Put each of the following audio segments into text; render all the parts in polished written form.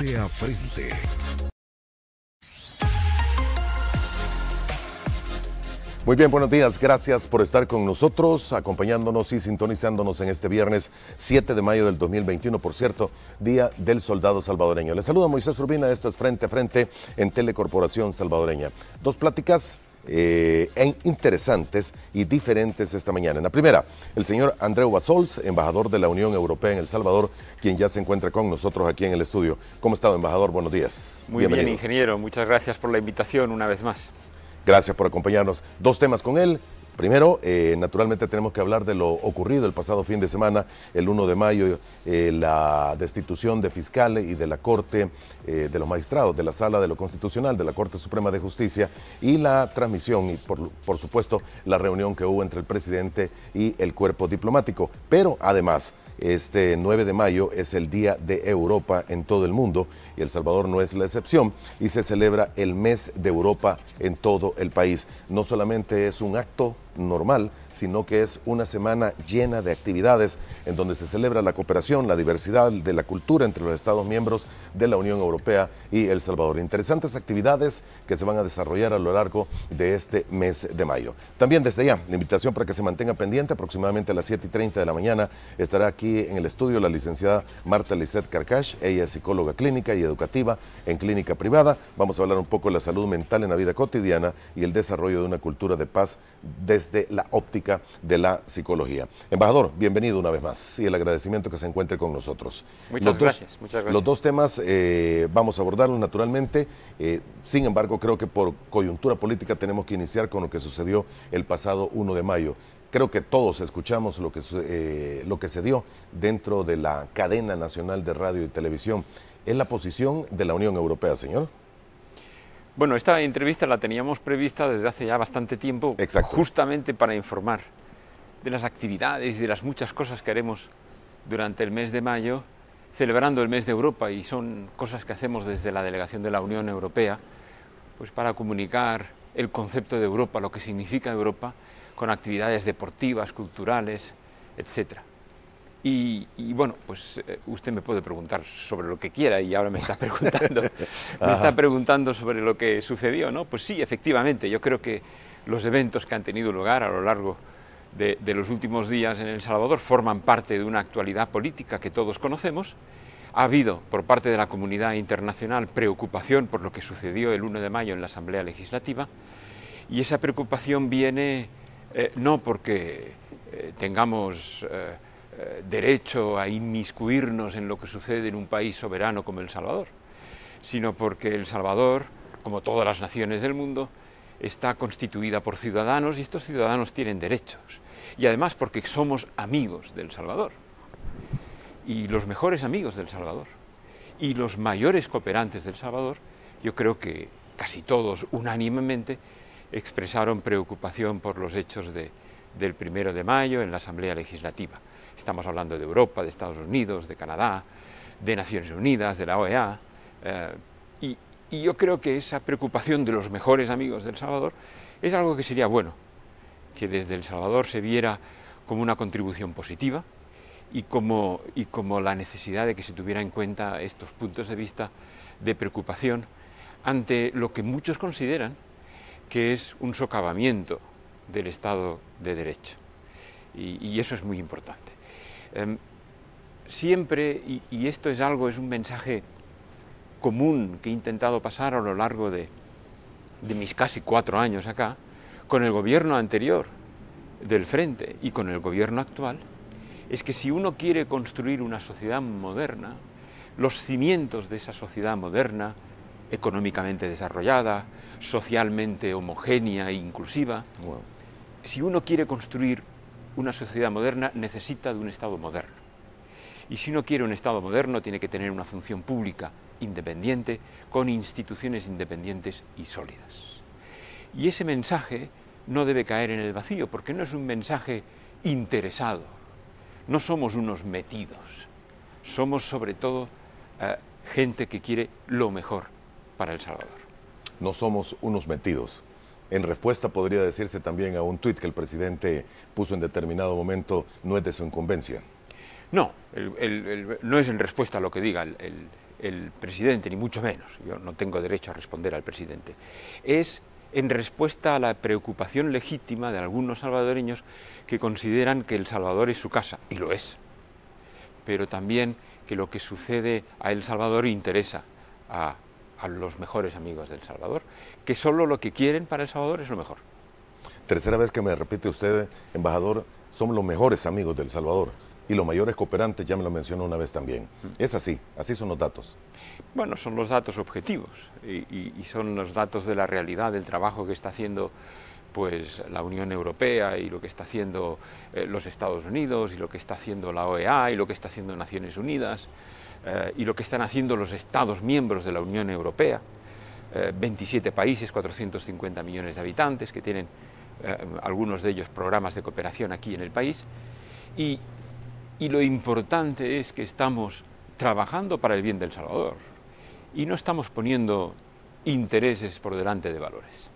Frente a Frente. Muy bien, buenos días. Gracias por estar con nosotros, acompañándonos y sintonizándonos en este viernes 7 de mayo del 2021, por cierto, Día del Soldado Salvadoreño. Les saluda Moisés Urbina, esto es Frente a Frente en Telecorporación Salvadoreña. Dos pláticas interesantes y diferentes esta mañana. En la primera, el señor Andreu Bassols, embajador de la Unión Europea en El Salvador, quien ya se encuentra con nosotros aquí en el estudio. ¿Cómo está, embajador? Buenos días. Muy bien, ingeniero. Muchas gracias por la invitación una vez más. Gracias por acompañarnos. Dos temas con él. Primero, naturalmente tenemos que hablar de lo ocurrido el pasado fin de semana, el 1 de mayo, la destitución de fiscales y de la Corte, de los magistrados, de la Sala de lo Constitucional, de la Corte Suprema de Justicia, y la transmisión y, por supuesto, la reunión que hubo entre el presidente y el cuerpo diplomático. Pero, además, este 9 de mayo es el Día de Europa en todo el mundo y El Salvador no es la excepción, y se celebra el Mes de Europa en todo el país. No solamente es un acto normal, sino que es una semana llena de actividades en donde se celebra la cooperación, la diversidad de la cultura entre los Estados miembros de la Unión Europea y El Salvador. Interesantes actividades que se van a desarrollar a lo largo de este mes de mayo. También desde ya, la invitación para que se mantenga pendiente, aproximadamente a las 7:30 de la mañana estará aquí en el estudio la licenciada Marta Lisset Carcache. Ella es psicóloga clínica y educativa en clínica privada. Vamos a hablar un poco de la salud mental en la vida cotidiana y el desarrollo de una cultura de paz desde la óptica de la psicología. Embajador, bienvenido una vez más y el agradecimiento que se encuentre con nosotros. Muchas gracias. Los dos temas vamos a abordarlos naturalmente, sin embargo creo que por coyuntura política tenemos que iniciar con lo que sucedió el pasado 1 de mayo. Creo que todos escuchamos lo que se dio dentro de la cadena nacional de radio y televisión. ¿Es la posición de la Unión Europea, señor? Bueno, esta entrevista la teníamos prevista desde hace ya bastante tiempo, justamente para informar de las actividades y de las muchas cosas que haremos durante el mes de mayo, celebrando el mes de Europa, y son cosas que hacemos desde la delegación de la Unión Europea, pues para comunicar el concepto de Europa, lo que significa Europa, con actividades deportivas, culturales, etcétera. Y bueno, pues usted me puede preguntar sobre lo que quiera, y ahora me está preguntando sobre lo que sucedió, ¿no? Pues sí, efectivamente, yo creo que los eventos que han tenido lugar a lo largo de los últimos días en El Salvador forman parte de una actualidad política que todos conocemos. Ha habido, por parte de la comunidad internacional, preocupación por lo que sucedió el 1 de mayo en la Asamblea Legislativa, y esa preocupación viene no porque tengamos derecho a inmiscuirnos en lo que sucede en un país soberano como El Salvador, sino porque El Salvador, como todas las naciones del mundo, está constituida por ciudadanos, y estos ciudadanos tienen derechos, y además porque somos amigos del Salvador, y los mejores amigos del Salvador, y los mayores cooperantes del Salvador. Yo creo que casi todos unánimemente expresaron preocupación por los hechos del 1 de mayo en la Asamblea Legislativa. Estamos hablando de Europa, de Estados Unidos, de Canadá, de Naciones Unidas, de la OEA, y yo creo que esa preocupación de los mejores amigos del Salvador es algo que sería bueno, que desde El Salvador se viera como una contribución positiva y como la necesidad de que se tuviera en cuenta estos puntos de vista de preocupación ante lo que muchos consideran que es un socavamiento del Estado de Derecho, y eso es muy importante. Siempre, y esto es un mensaje común que he intentado pasar a lo largo de mis casi 4 años acá, con el gobierno anterior del Frente y con el gobierno actual, es que si uno quiere construir una sociedad moderna, los cimientos de esa sociedad moderna, económicamente desarrollada, socialmente homogénea e inclusiva, si uno quiere construir una sociedad moderna, necesita de un Estado moderno. Y si uno quiere un Estado moderno, tiene que tener una función pública independiente, con instituciones independientes y sólidas. Y ese mensaje no debe caer en el vacío, porque no es un mensaje interesado. No somos unos metidos. Somos, sobre todo, gente que quiere lo mejor para El Salvador. No somos unos metidos. En respuesta podría decirse también a un tuit que el presidente puso en determinado momento, no es de su incumbencia. No, no es en respuesta a lo que diga el presidente, ni mucho menos, yo no tengo derecho a responder al presidente, es en respuesta a la preocupación legítima de algunos salvadoreños que consideran que El Salvador es su casa, y lo es, pero también que lo que sucede a El Salvador interesa a los mejores amigos de El Salvador, que solo lo que quieren para El Salvador es lo mejor. Tercera vez que me repite usted, embajador, somos los mejores amigos de El Salvador y los mayores cooperantes, ya me lo mencionó una vez también. Es así son los datos. Bueno, son los datos objetivos y son los datos de la realidad del trabajo que está haciendo pues la Unión Europea y lo que está haciendo los Estados Unidos y lo que está haciendo la OEA y lo que está haciendo Naciones Unidas y lo que están haciendo los Estados miembros de la Unión Europea, 27 países, 450 millones de habitantes que tienen algunos de ellos programas de cooperación aquí en el país y lo importante es que estamos trabajando para el bien de El Salvador y no estamos poniendo intereses por delante de valores.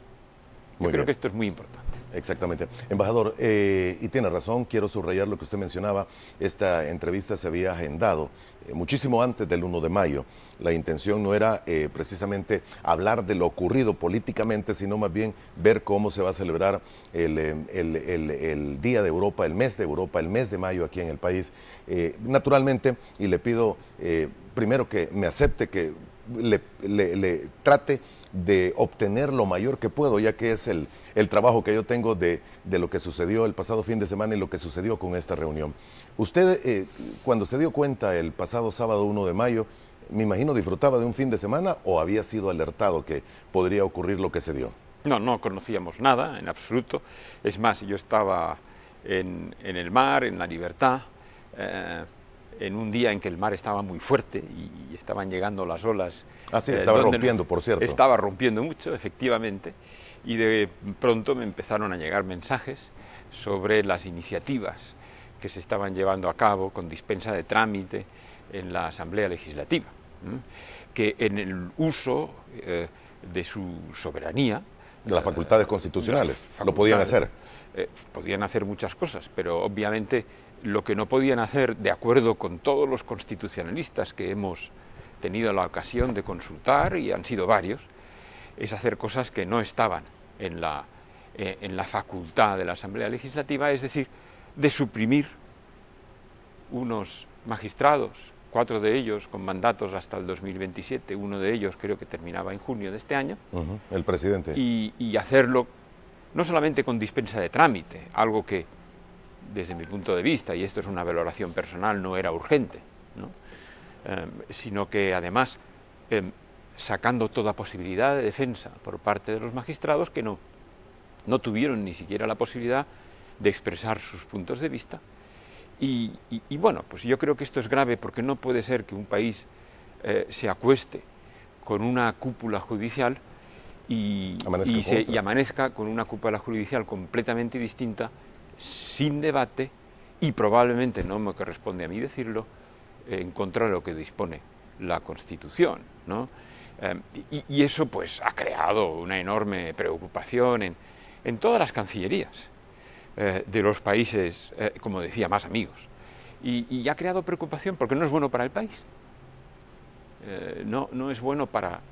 Yo creo que esto es muy importante. Exactamente. Embajador, y tiene razón, quiero subrayar lo que usted mencionaba, esta entrevista se había agendado muchísimo antes del 1 de mayo. La intención no era precisamente hablar de lo ocurrido políticamente, sino más bien ver cómo se va a celebrar el Día de Europa, el mes de Europa, el mes de mayo aquí en el país. Naturalmente, y le pido primero que me acepte que le trate de obtener lo mayor que puedo, ya que es el trabajo que yo tengo de lo que sucedió el pasado fin de semana y lo que sucedió con esta reunión. Usted, cuando se dio cuenta el pasado sábado 1 de mayo, me imagino disfrutaba de un fin de semana o había sido alertado que podría ocurrir lo que se dio. No, no conocíamos nada en absoluto. Es más, yo estaba en el mar, en la libertad, en un día en que el mar estaba muy fuerte y estaban llegando las olas. Ah, sí, estaba rompiendo, por cierto. Estaba rompiendo mucho, efectivamente, y de pronto me empezaron a llegar mensajes sobre las iniciativas que se estaban llevando a cabo con dispensa de trámite en la Asamblea Legislativa, que en el uso de su soberanía... De las facultades constitucionales, lo podían hacer. Podían hacer muchas cosas, pero obviamente lo que no podían hacer, de acuerdo con todos los constitucionalistas que hemos tenido la ocasión de consultar, y han sido varios, es hacer cosas que no estaban en la facultad de la Asamblea Legislativa, es decir, de suprimir unos magistrados, 4 de ellos con mandatos hasta el 2027, uno de ellos creo que terminaba en junio de este año. El presidente. Y hacerlo no solamente con dispensa de trámite, algo que desde mi punto de vista, y esto es una valoración personal, no era urgente, ¿no? Sino que además sacando toda posibilidad de defensa por parte de los magistrados que no tuvieron ni siquiera la posibilidad de expresar sus puntos de vista. Y bueno, pues yo creo que esto es grave porque no puede ser que un país se acueste con una cúpula judicial y amanezca con una cúpula judicial completamente distinta, sin debate y probablemente, no me corresponde a mí decirlo, en contra de lo que dispone la Constitución, ¿no? Y eso pues ha creado una enorme preocupación en todas las cancillerías de los países, como decía, más amigos. Y ha creado preocupación porque no es bueno para el país, no es bueno para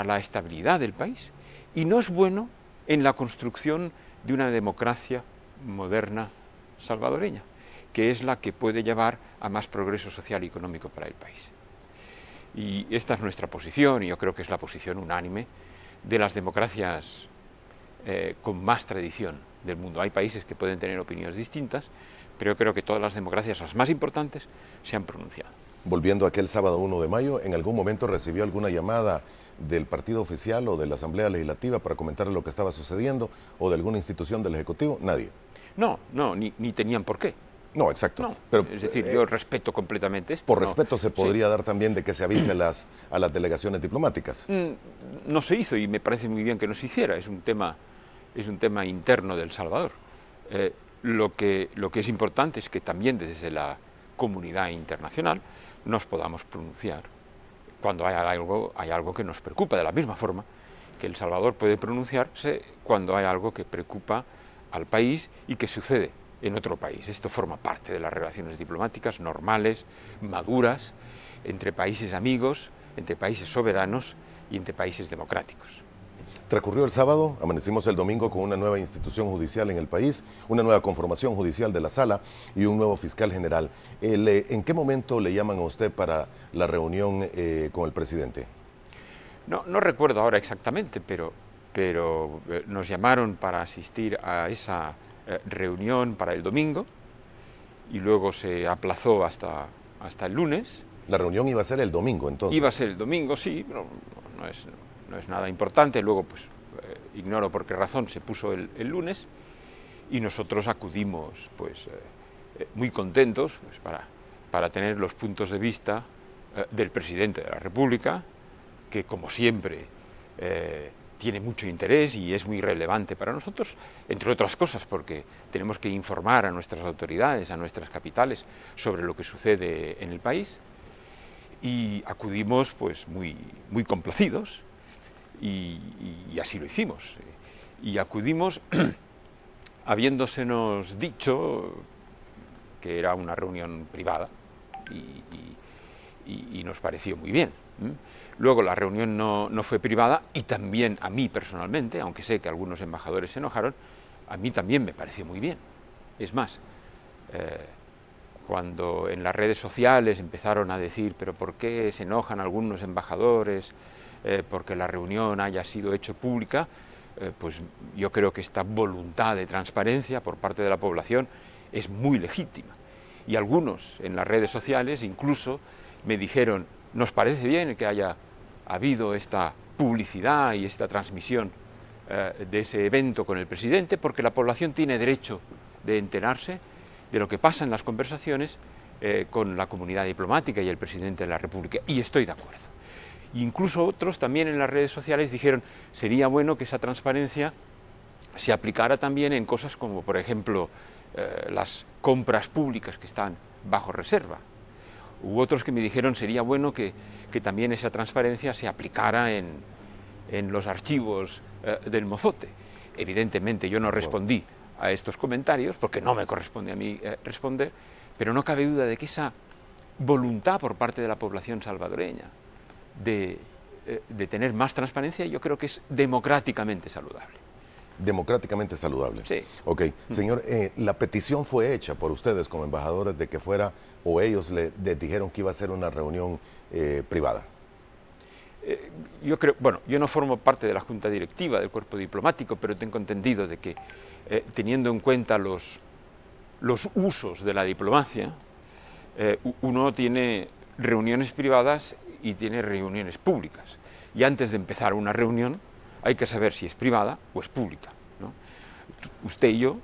la estabilidad del país y no es bueno en la construcción de una democracia moderna salvadoreña, que es la que puede llevar a más progreso social y económico para el país. Y esta es nuestra posición, y yo creo que es la posición unánime de las democracias con más tradición del mundo. Hay países que pueden tener opiniones distintas, pero yo creo que todas las democracias, las más importantes, se han pronunciado. Volviendo a aquel sábado 1 de mayo, ¿en algún momento recibió alguna llamada del partido oficial o de la Asamblea Legislativa para comentar lo que estaba sucediendo, o de alguna institución del Ejecutivo? Nadie. No, ni tenían por qué. No, exacto. No, pero, es decir, yo respeto completamente esto. Por respeto se podría dar también de que se avise a las delegaciones diplomáticas. No se hizo y me parece muy bien que no se hiciera, es un tema interno de El Salvador. Lo que es importante es que también desde la comunidad internacional nos podamos pronunciar cuando hay algo que nos preocupa, de la misma forma que El Salvador puede pronunciarse cuando hay algo que preocupa al país y que sucede en otro país. Esto forma parte de las relaciones diplomáticas normales, maduras, entre países amigos, entre países soberanos y entre países democráticos. Transcurrió el sábado, amanecimos el domingo con una nueva institución judicial en el país, una nueva conformación judicial de la sala y un nuevo fiscal general. ¿En qué momento le llaman a usted para la reunión con el presidente? No recuerdo ahora exactamente, pero nos llamaron para asistir a esa reunión para el domingo y luego se aplazó hasta el lunes. La reunión iba a ser el domingo, entonces. Iba a ser el domingo, sí, pero no es nada importante. Luego, pues, ignoro por qué razón se puso el lunes y nosotros acudimos, pues, muy contentos, pues, para tener los puntos de vista del presidente de la República, que, como siempre, tiene mucho interés y es muy relevante para nosotros, entre otras cosas, porque tenemos que informar a nuestras autoridades, a nuestras capitales, sobre lo que sucede en el país. Y acudimos, pues, muy complacidos, y así lo hicimos. Y acudimos habiéndosenos dicho que era una reunión privada, y nos pareció muy bien. Luego la reunión no fue privada, y también a mí personalmente, aunque sé que algunos embajadores se enojaron, a mí también me pareció muy bien. Es más, cuando en las redes sociales empezaron a decir, pero ¿por qué se enojan algunos embajadores porque la reunión haya sido hecho pública? Pues yo creo que esta voluntad de transparencia por parte de la población es muy legítima. Y algunos en las redes sociales incluso me dijeron, ¿nos parece bien que haya habido esta publicidad y esta transmisión de ese evento con el presidente? Porque la población tiene derecho de enterarse de lo que pasa en las conversaciones con la comunidad diplomática y el presidente de la República, y estoy de acuerdo. Incluso otros también en las redes sociales dijeron, sería bueno que esa transparencia se aplicara también en cosas como, por ejemplo, las compras públicas que están bajo reserva. Hubo otros que me dijeron, sería bueno que también esa transparencia se aplicara en los archivos del Mozote. Evidentemente yo no respondí a estos comentarios, porque no me corresponde a mí responder, pero no cabe duda de que esa voluntad por parte de la población salvadoreña de tener más transparencia, yo creo que es democráticamente saludable. Democráticamente saludable. Sí. Ok. Señor, la petición fue hecha por ustedes como embajadores de que fuera, o ellos les dijeron que iba a ser una reunión privada. Yo creo, bueno, yo no formo parte de la junta directiva del cuerpo diplomático, pero tengo entendido de que teniendo en cuenta los usos de la diplomacia, uno tiene reuniones privadas y tiene reuniones públicas. Y antes de empezar una reunión hay que saber si es privada o es pública, ¿no? Usted y yo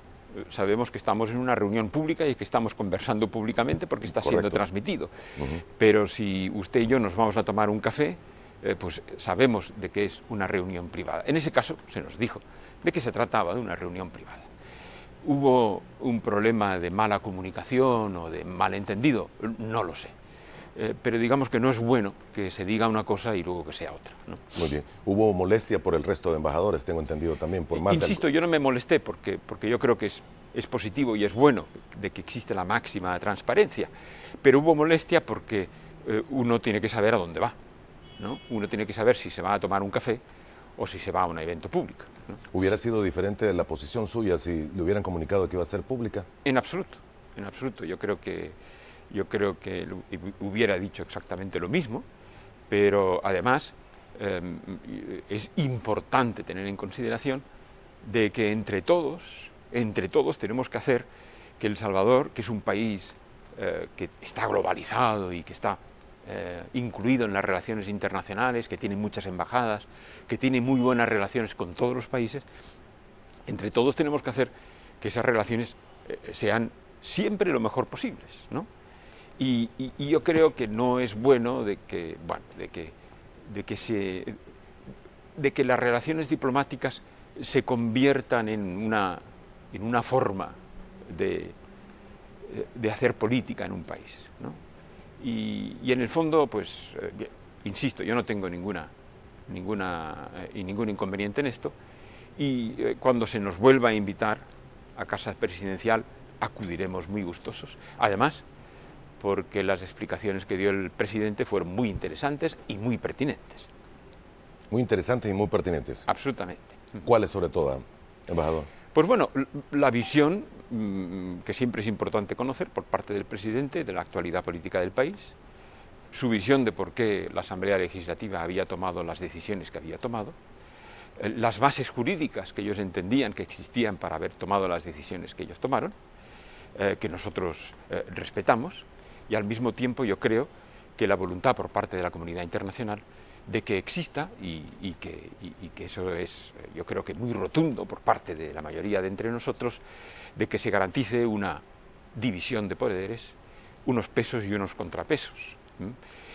sabemos que estamos en una reunión pública y que estamos conversando públicamente porque está siendo transmitido. Pero si usted y yo nos vamos a tomar un café, pues sabemos de que es una reunión privada. En ese caso se nos dijo de que se trataba de una reunión privada. ¿Hubo un problema de mala comunicación o de malentendido? No lo sé. Pero digamos que no es bueno que se diga una cosa y luego que sea otra, ¿no? Muy bien. ¿Hubo molestia por el resto de embajadores, tengo entendido también? Por más Insisto, yo no me molesté porque yo creo que es positivo y es bueno de que existe la máxima transparencia, pero hubo molestia porque uno tiene que saber a dónde va, ¿no? Uno tiene que saber si se va a tomar un café o si se va a un evento público, ¿no? ¿Hubiera sido diferente la posición suya si le hubieran comunicado que iba a ser pública? En absoluto, en absoluto. Yo creo que hubiera dicho exactamente lo mismo, pero además es importante tener en consideración de que entre todos tenemos que hacer que El Salvador, que es un país que está globalizado y que está incluido en las relaciones internacionales, que tiene muchas embajadas, que tiene muy buenas relaciones con todos los países, entre todos tenemos que hacer que esas relaciones sean siempre lo mejor posibles, ¿no? Y yo creo que no es bueno de que las relaciones diplomáticas se conviertan en una forma de hacer política en un país, ¿no? Y en el fondo, pues, insisto, yo no tengo ningún inconveniente en esto, y cuando se nos vuelva a invitar a Casa Presidencial acudiremos muy gustosos. Además, porque las explicaciones que dio el presidente fueron muy interesantes y muy pertinentes. Muy interesantes y muy pertinentes. Absolutamente. ¿Cuáles sobre todo, embajador? Pues bueno, la visión que siempre es importante conocer por parte del presidente de la actualidad política del país, su visión de por qué la Asamblea Legislativa había tomado las decisiones que había tomado, las bases jurídicas que ellos entendían que existían para haber tomado las decisiones que ellos tomaron, que nosotros respetamos, y al mismo tiempo yo creo que la voluntad por parte de la comunidad internacional de que exista, y que eso es, yo creo que muy rotundo por parte de la mayoría de entre nosotros, de que se garantice una división de poderes, unos pesos y unos contrapesos,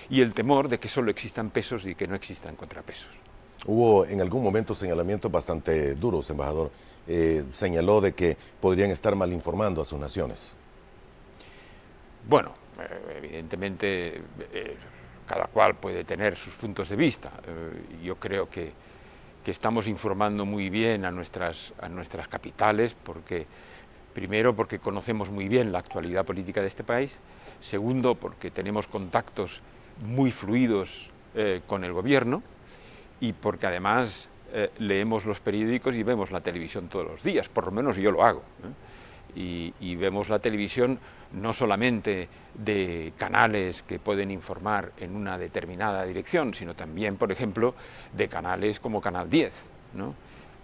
y el temor de que solo existan pesos y que no existan contrapesos. Hubo en algún momento señalamientos bastante duros, embajador. Señaló de que podrían estar mal informando a sus naciones. Bueno, evidentemente cada cual puede tener sus puntos de vista. Yo creo que estamos informando muy bien a nuestras capitales, primero porque conocemos muy bien la actualidad política de este país, segundo porque tenemos contactos muy fluidos con el gobierno, y porque además leemos los periódicos y vemos la televisión todos los días, por lo menos yo lo hago, y vemos la televisión no solamente de canales que pueden informar en una determinada dirección, sino también, por ejemplo, de canales como Canal 10, ¿no?,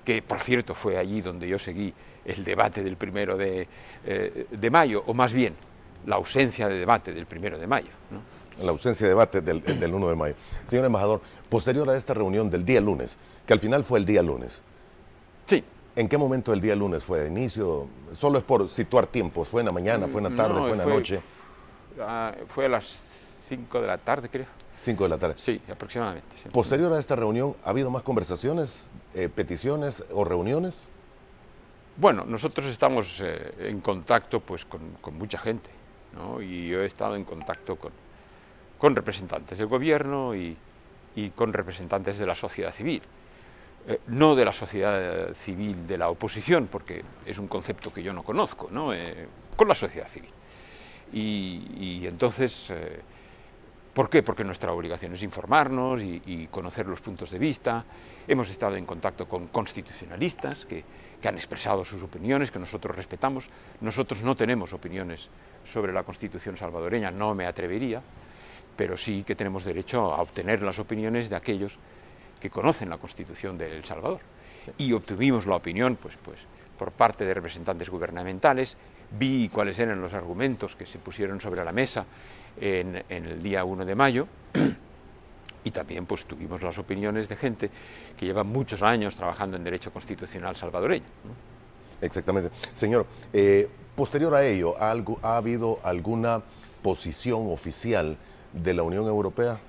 que, por cierto, fue allí donde yo seguí el debate del 1 de mayo, o más bien, la ausencia de debate del 1 de mayo, ¿no? La ausencia de debate del 1 de mayo. Señor embajador, posterior a esta reunión del día lunes, que al final fue el día lunes. Sí. ¿En qué momento del día lunes fue? ¿Inicio? Solo es por situar tiempos. ¿Fue en la mañana, fue en la tarde, fue en la noche? Fue a las 5 de la tarde, creo. 5 de la tarde. Sí, aproximadamente. Sí. Posterior a esta reunión, ¿ha habido más conversaciones, peticiones o reuniones? Bueno, nosotros estamos en contacto pues, con mucha gente, ¿no? Y yo he estado en contacto con representantes del gobierno y con representantes de la sociedad civil. No de la sociedad civil de la oposición, porque es un concepto que yo no conozco, ¿no? Con la sociedad civil. Y entonces, ¿por qué? Porque nuestra obligación es informarnos y conocer los puntos de vista. Hemos estado en contacto con constitucionalistas que han expresado sus opiniones, que nosotros respetamos. Nosotros no tenemos opiniones sobre la Constitución salvadoreña, no me atrevería, pero sí que tenemos derecho a obtener las opiniones de aquellos que conocen la Constitución de El Salvador. Y obtuvimos la opinión pues, por parte de representantes gubernamentales, vi cuáles eran los argumentos que se pusieron sobre la mesa en el día 1 de mayo, y también pues, tuvimos las opiniones de gente que lleva muchos años trabajando en derecho constitucional salvadoreño, ¿no? Exactamente. Señor, posterior a ello, ¿ha habido alguna posición oficial de la Unión Europea?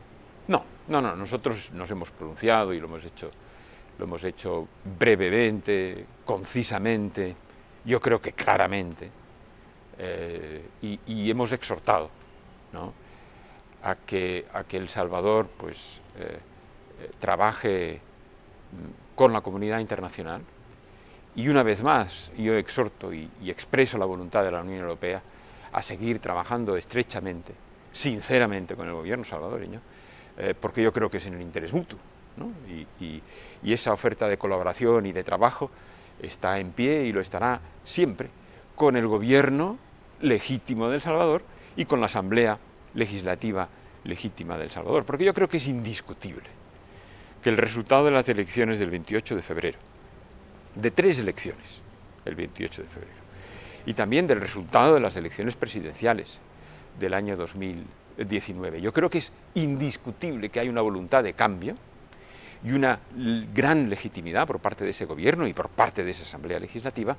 No, nosotros nos hemos pronunciado y lo hemos hecho brevemente, concisamente, yo creo que claramente, y hemos exhortado, ¿no?, a que El Salvador pues, trabaje con la comunidad internacional, y una vez más yo exhorto y expreso la voluntad de la Unión Europea a seguir trabajando estrechamente, sinceramente con el gobierno salvadoreño, porque yo creo que es en el interés mutuo, ¿no? Y esa oferta de colaboración y de trabajo está en pie y lo estará siempre con el gobierno legítimo de El Salvador y con la Asamblea Legislativa legítima de El Salvador, porque yo creo que es indiscutible que el resultado de las elecciones del 28 de febrero, de 3 elecciones, el 28 de febrero, y también del resultado de las elecciones presidenciales del año 2019. Yo creo que es indiscutible que hay una voluntad de cambio y una gran legitimidad por parte de ese gobierno y por parte de esa Asamblea Legislativa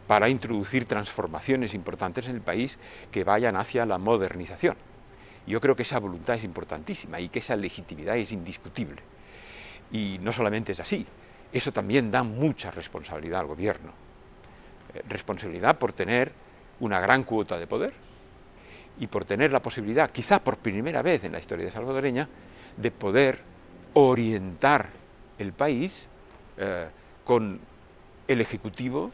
para introducir transformaciones importantes en el país que vayan hacia la modernización. Yo creo que esa voluntad es importantísima y que esa legitimidad es indiscutible. Y no solamente es así, eso también da mucha responsabilidad al gobierno. Responsabilidad por tener una gran cuota de poder y por tener la posibilidad, quizá por primera vez en la historia salvadoreña, de poder orientar el país con el Ejecutivo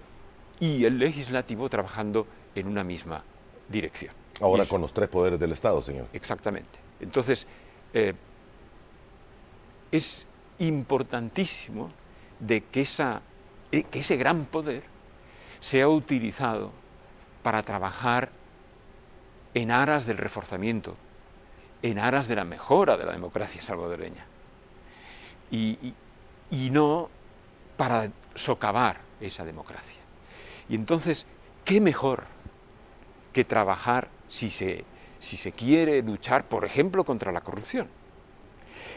y el Legislativo trabajando en una misma dirección. Ahora con los tres poderes del Estado, señor. Exactamente. Entonces, es importantísimo de que ese gran poder sea utilizado para trabajar en aras del reforzamiento, en aras de la mejora de la democracia salvadoreña, y no para socavar esa democracia. Y entonces, ¿qué mejor que trabajar si se quiere luchar, por ejemplo, contra la corrupción?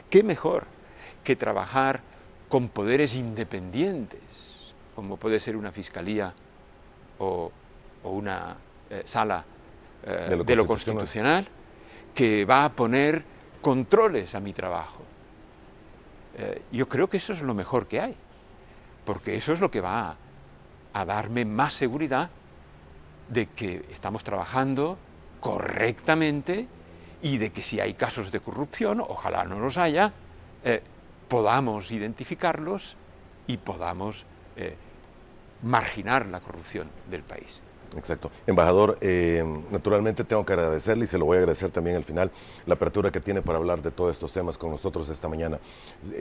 ¿Qué mejor que trabajar con poderes independientes, como puede ser una fiscalía o una sala de lo constitucional, que va a poner controles a mi trabajo? Yo creo que eso es lo mejor que hay, porque eso es lo que va a darme más seguridad de que estamos trabajando correctamente y de que si hay casos de corrupción, ojalá no los haya, podamos identificarlos y podamos marginar la corrupción del país. Exacto. Embajador, naturalmente tengo que agradecerle, y se lo voy a agradecer también al final, la apertura que tiene para hablar de todos estos temas con nosotros esta mañana.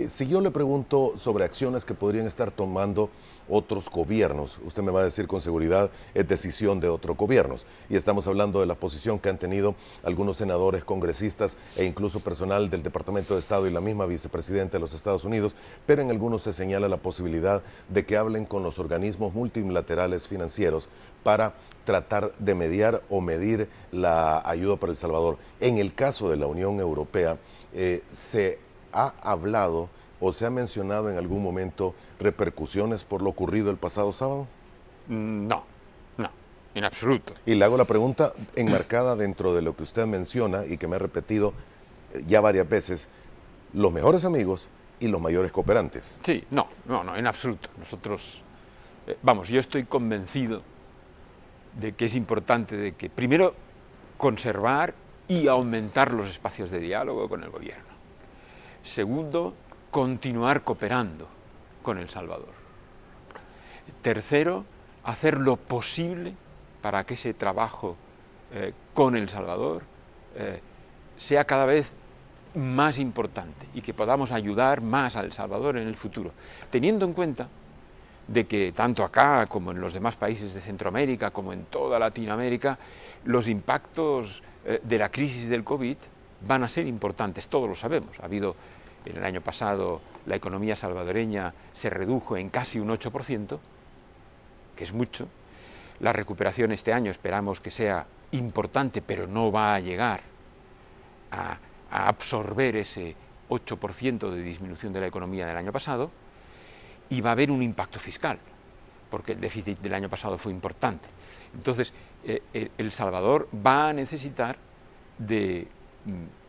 Si yo le pregunto sobre acciones que podrían estar tomando otros gobiernos, usted me va a decir con seguridad, es decisión de otros gobiernos. Y estamos hablando de la posición que han tenido algunos senadores, congresistas e incluso personal del Departamento de Estado y la misma vicepresidenta de los Estados Unidos, pero en algunos se señala la posibilidad de que hablen con los organismos multilaterales financieros para tratar de mediar o medir la ayuda para El Salvador. En el caso de la Unión Europea, ¿se ha hablado o se ha mencionado en algún momento repercusiones por lo ocurrido el pasado sábado? No, en absoluto. Y le hago la pregunta enmarcada dentro de lo que usted menciona y que me ha repetido ya varias veces: los mejores amigos y los mayores cooperantes. Sí, no, en absoluto. Nosotros, vamos, yo estoy convencido de que es importante de que, primero, conservar y aumentar los espacios de diálogo con el gobierno. Segundo, continuar cooperando con El Salvador. Tercero, hacer lo posible para que ese trabajo con El Salvador sea cada vez más importante y que podamos ayudar más a El Salvador en el futuro, teniendo en cuenta de que tanto acá como en los demás países de Centroamérica, como en toda Latinoamérica, los impactos de la crisis del COVID van a ser importantes, todos lo sabemos. Ha habido, en el año pasado, la economía salvadoreña se redujo en casi un 8%, que es mucho. La recuperación este año esperamos que sea importante, pero no va a llegar a absorber ese 8% de disminución de la economía del año pasado. Y va a haber un impacto fiscal, porque el déficit del año pasado fue importante. Entonces, El Salvador va a necesitar de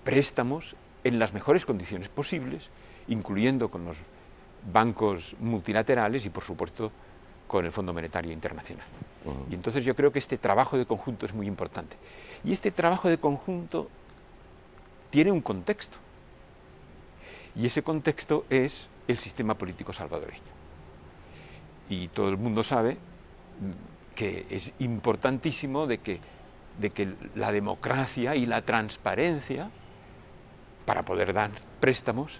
préstamos en las mejores condiciones posibles, incluyendo con los bancos multilaterales y, por supuesto, con el Fondo Monetario Internacional. Y entonces yo creo que este trabajo de conjunto es muy importante. Y este trabajo de conjunto tiene un contexto. Y ese contexto es el sistema político salvadoreño. Y todo el mundo sabe que es importantísimo de que la democracia y la transparencia para poder dar préstamos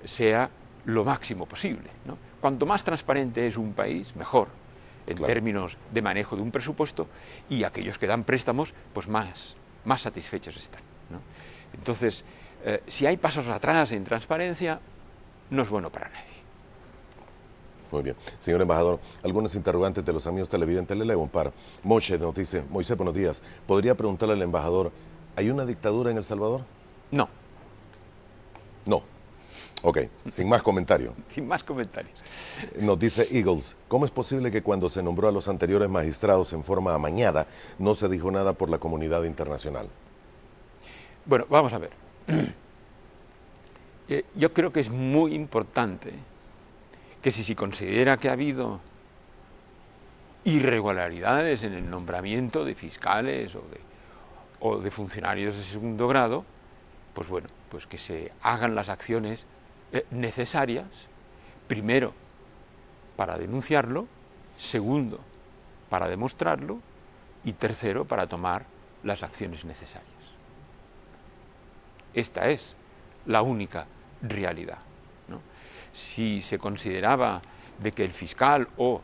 sea lo máximo posible, ¿no? Cuanto más transparente es un país, mejor, en términos de manejo de un presupuesto, y aquellos que dan préstamos, pues más satisfechos están, ¿no? Entonces, si hay pasos atrás en transparencia, no es bueno para nadie. Muy bien. Señor embajador, algunos interrogantes de los amigos televidentes, le leo un par. Moisés nos dice: Moisés, buenos días. ¿Podría preguntarle al embajador, ¿hay una dictadura en El Salvador? No. No. Ok, sin más comentario. Sin más comentarios. Nos dice Eagles: ¿cómo es posible que cuando se nombró a los anteriores magistrados en forma amañada no se dijo nada por la comunidad internacional? Bueno, vamos a ver. Yo creo que es muy importante que si se considera que ha habido irregularidades en el nombramiento de fiscales o de funcionarios de segundo grado, pues bueno, pues que se hagan las acciones necesarias, primero para denunciarlo, segundo para demostrarlo y tercero para tomar las acciones necesarias. Esta es la única realidad, ¿no? Si se consideraba de que el fiscal o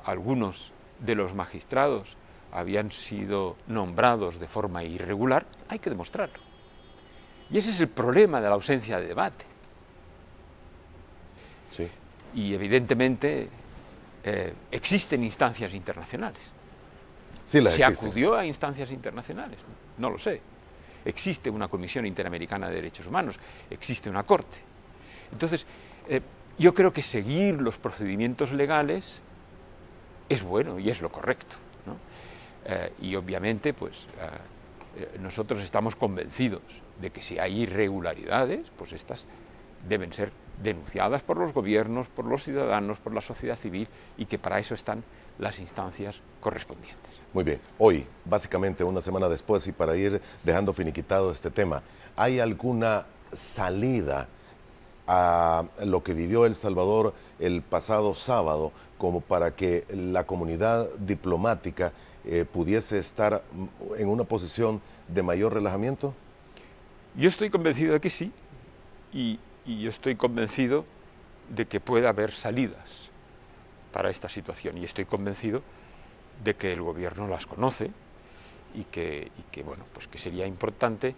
algunos de los magistrados habían sido nombrados de forma irregular, hay que demostrarlo. Y ese es el problema de la ausencia de debate. Sí. Y evidentemente existen instancias internacionales. Sí, las ¿Se existen. acudió a instancias internacionales? No lo sé. Existe una Comisión Interamericana de Derechos Humanos, existe una Corte. Entonces, yo creo que seguir los procedimientos legales es bueno y es lo correcto, ¿no? Y obviamente, pues, nosotros estamos convencidos de que si hay irregularidades, pues estas deben ser denunciadas por los gobiernos, por los ciudadanos, por la sociedad civil, y que para eso están las instancias correspondientes. Muy bien. Hoy, básicamente una semana después, y para ir dejando finiquitado este tema, ¿hay alguna salida a lo que vivió El Salvador el pasado sábado como para que la comunidad diplomática pudiese estar en una posición de mayor relajamiento? Yo estoy convencido de que sí, y yo estoy convencido de que puede haber salidas para esta situación, y estoy convencido de que el gobierno las conoce y que bueno, pues que sería importante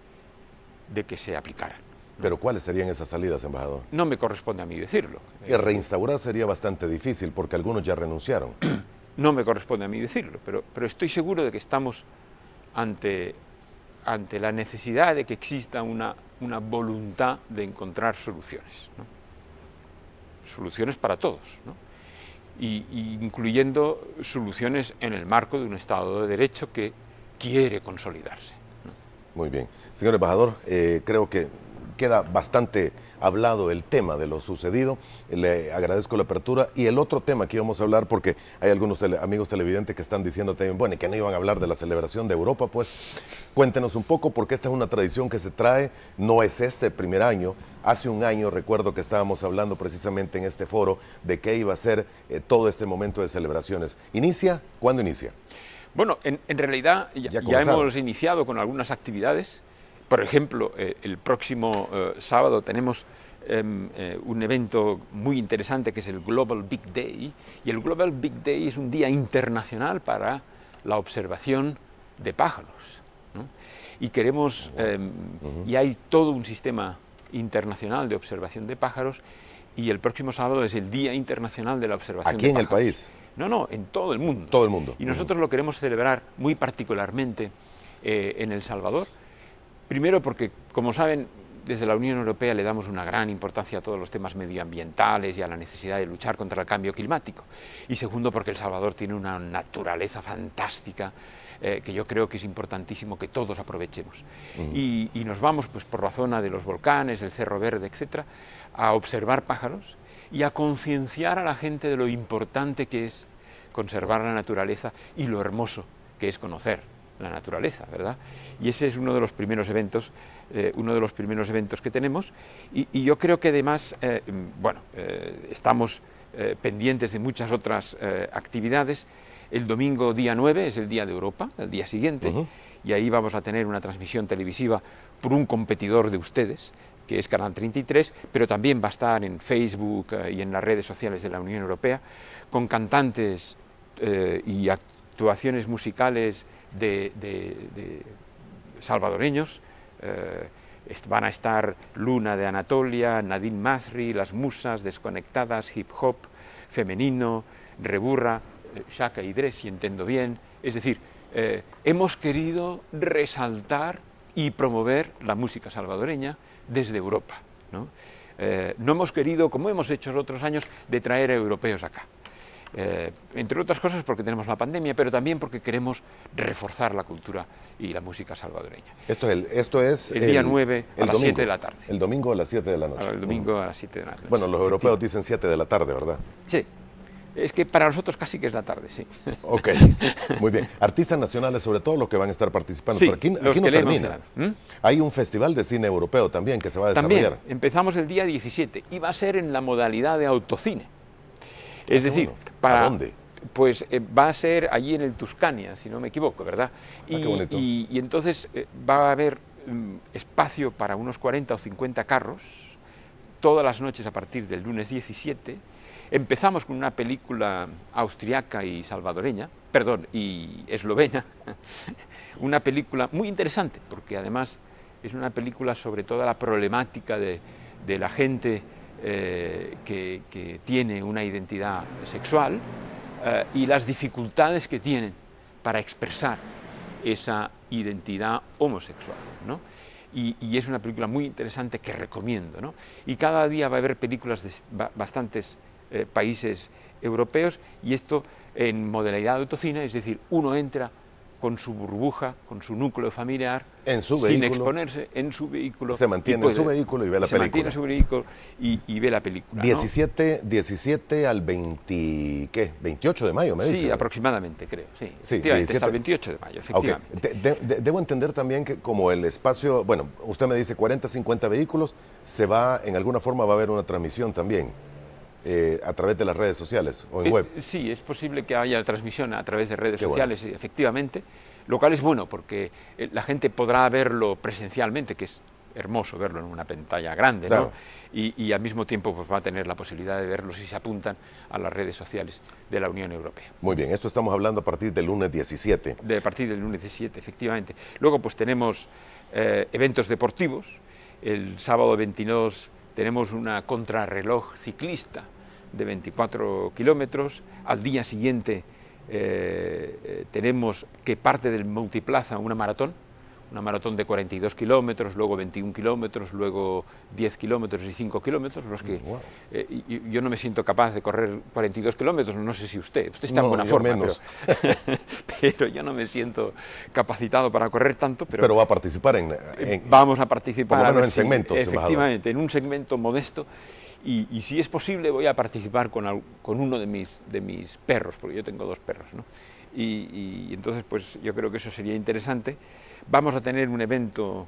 de que se aplicaran. ¿Pero cuáles serían esas salidas, embajador? No me corresponde a mí decirlo. Y reinstaurar sería bastante difícil porque algunos ya renunciaron. No me corresponde a mí decirlo, pero estoy seguro de que estamos ante la necesidad de que exista una voluntad de encontrar soluciones, ¿no? Soluciones para todos, ¿no? Y incluyendo soluciones en el marco de un Estado de Derecho que quiere consolidarse, ¿no? Muy bien. Señor embajador, creo que queda bastante hablado el tema de lo sucedido. Le agradezco la apertura. Y el otro tema que íbamos a hablar, porque hay algunos amigos televidentes que están diciendo también, bueno, y que no iban a hablar de la celebración de Europa, pues cuéntenos un poco, porque esta es una tradición que se trae, no es este el primer año. Hace un año recuerdo que estábamos hablando precisamente en este foro de qué iba a ser todo este momento de celebraciones. ¿Inicia? ¿Cuándo inicia? Bueno, en realidad ya hemos iniciado con algunas actividades. Por ejemplo, el próximo sábado tenemos un evento muy interesante que es el Global Big Day, y el Global Big Day es un día internacional para la observación de pájaros, ¿no? Y queremos, y hay todo un sistema internacional de observación de pájaros, y el próximo sábado es el Día Internacional de la Observación de Pájaros. ¿Aquí en el país? No, en todo el mundo. Todo el mundo. Y nosotros lo queremos celebrar muy particularmente en El Salvador. Primero porque, como saben, desde la Unión Europea le damos una gran importancia a todos los temas medioambientales y a la necesidad de luchar contra el cambio climático. Y segundo porque El Salvador tiene una naturaleza fantástica que yo creo que es importantísimo que todos aprovechemos. Y nos vamos pues por la zona de los volcanes, el Cerro Verde, etcétera, a observar pájaros y a concienciar a la gente de lo importante que es conservar la naturaleza y lo hermoso que es conocer la naturaleza, ¿verdad? Y ese es uno de los primeros eventos, que tenemos, y yo creo que además, estamos pendientes de muchas otras actividades. El domingo día 9 es el Día de Europa, el día siguiente, y ahí vamos a tener una transmisión televisiva por un competidor de ustedes, que es Canal 33, pero también va a estar en Facebook y en las redes sociales de la Unión Europea, con cantantes y actuaciones musicales de salvadoreños. Van a estar Luna de Anatolia, Nadine Masri, Las Musas, Desconectadas, Hip Hop, Femenino, Reburra, Shaka Idrés, si entiendo bien. Es decir, hemos querido resaltar y promover la música salvadoreña desde Europa, ¿no? No hemos querido, como hemos hecho en otros años, de traer a europeos acá. Entre otras cosas porque tenemos la pandemia, pero también porque queremos reforzar la cultura y la música salvadoreña. Esto es el día 9 a las 7 de la tarde. El domingo a las 7 de la noche. El domingo a las 7 de la noche. Bueno, los europeos dicen 7 de la tarde, ¿verdad? Sí. Es que para nosotros casi que es la tarde, sí. Ok, muy bien. Artistas nacionales, sobre todo los que van a estar participando. Sí, pero aquí no termina. Hay un festival de cine europeo también que se va a desarrollar. También, empezamos el día 17 y va a ser en la modalidad de autocine. Es decir, ¿para dónde? Pues va a ser allí en el Tuscania, si no me equivoco, ¿verdad? Qué bonito. Y entonces va a haber espacio para unos 40 o 50 carros, todas las noches a partir del lunes 17. Empezamos con una película austriaca y salvadoreña, perdón, y eslovena, una película muy interesante, porque además es una película sobre toda la problemática de la gente que tiene una identidad sexual y las dificultades que tienen para expresar esa identidad homosexual, ¿no? Y es una película muy interesante que recomiendo, ¿no? Y cada día va a haber películas de bastantes países europeos, y esto en modalidad de autocine, es decir, uno entra con su burbuja, con su núcleo familiar, en su sin vehículo, exponerse, en su vehículo. se mantiene en su vehículo y ve la película. Se mantiene en su vehículo y ve la película, 17 al 20, ¿qué? 28 de mayo, me dice. Sí, aproximadamente, creo. Sí, Sí, efectivamente, 17... hasta el 28 de mayo, efectivamente. Okay. Debo entender también que como el espacio, bueno, usted me dice 40, 50 vehículos, en alguna forma va a haber una transmisión también. A través de las redes sociales o en web. Sí, es posible que haya transmisión a través de redes Qué sociales, bueno. efectivamente, lo cual es bueno porque la gente podrá verlo presencialmente, que es hermoso verlo en una pantalla grande, claro, ¿no? Y al mismo tiempo pues, va a tener la posibilidad de verlo si se apuntan a las redes sociales de la Unión Europea. Muy bien, esto estamos hablando a partir del lunes 17. A partir del lunes 17, efectivamente. Luego pues tenemos eventos deportivos. El sábado 22 tenemos una contrarreloj ciclista de 24 kilómetros. Al día siguiente tenemos que parte del multiplaza una maratón de 42 kilómetros, luego 21 kilómetros, luego 10 kilómetros y 5 kilómetros, los que Wow. Yo no me siento capaz de correr 42 kilómetros, no sé si usted está en buena forma, pero yo no me siento capacitado para correr tanto. Pero va a participar vamos a participar, por lo menos en segmentos. Efectivamente, en un segmento modesto. Y si es posible voy a participar con uno de mis perros, porque yo tengo 2 perros, ¿no? Y entonces pues yo creo que eso sería interesante. Vamos a tener un evento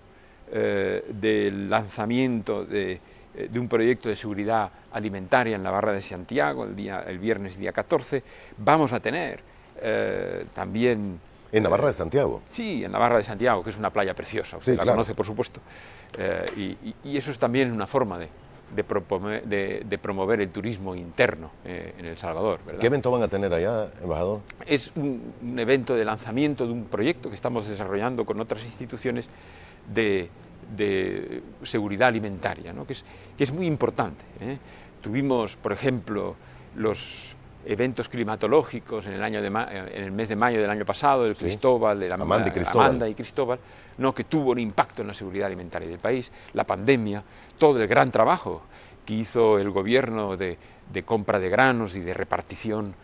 del lanzamiento de un proyecto de seguridad alimentaria en la Barra de Santiago el viernes día 14. Vamos a tener también... ¿En la Barra de Santiago? Sí, en la Barra de Santiago, que es una playa preciosa, usted la conoce por supuesto. Y eso es también una forma de promover el turismo interno en El Salvador, ¿verdad? ¿Qué evento van a tener allá, embajador? Es un evento de lanzamiento de un proyecto que estamos desarrollando con otras instituciones de seguridad alimentaria, ¿no? que es muy importante, ¿eh? Tuvimos, por ejemplo, los eventos climatológicos en el mes de mayo del año pasado, el Cristóbal, Amanda y Cristóbal, ¿no? que tuvo un impacto en la seguridad alimentaria del país, la pandemia, todo el gran trabajo que hizo el gobierno de compra de granos y de repartición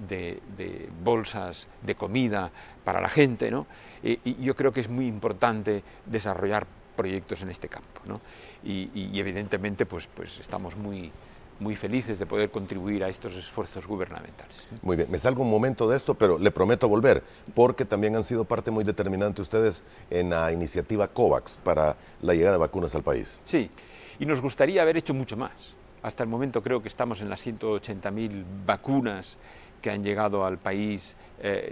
de bolsas de comida para la gente, ¿no? Y yo creo que es muy importante desarrollar proyectos en este campo, ¿no? Y evidentemente pues estamos muy felices de poder contribuir a estos esfuerzos gubernamentales. Muy bien, me salgo un momento de esto, pero le prometo volver, porque también han sido parte muy determinante ustedes en la iniciativa COVAX para la llegada de vacunas al país. Sí, y nos gustaría haber hecho mucho más. Hasta el momento creo que estamos en las 180.000 vacunas que han llegado al país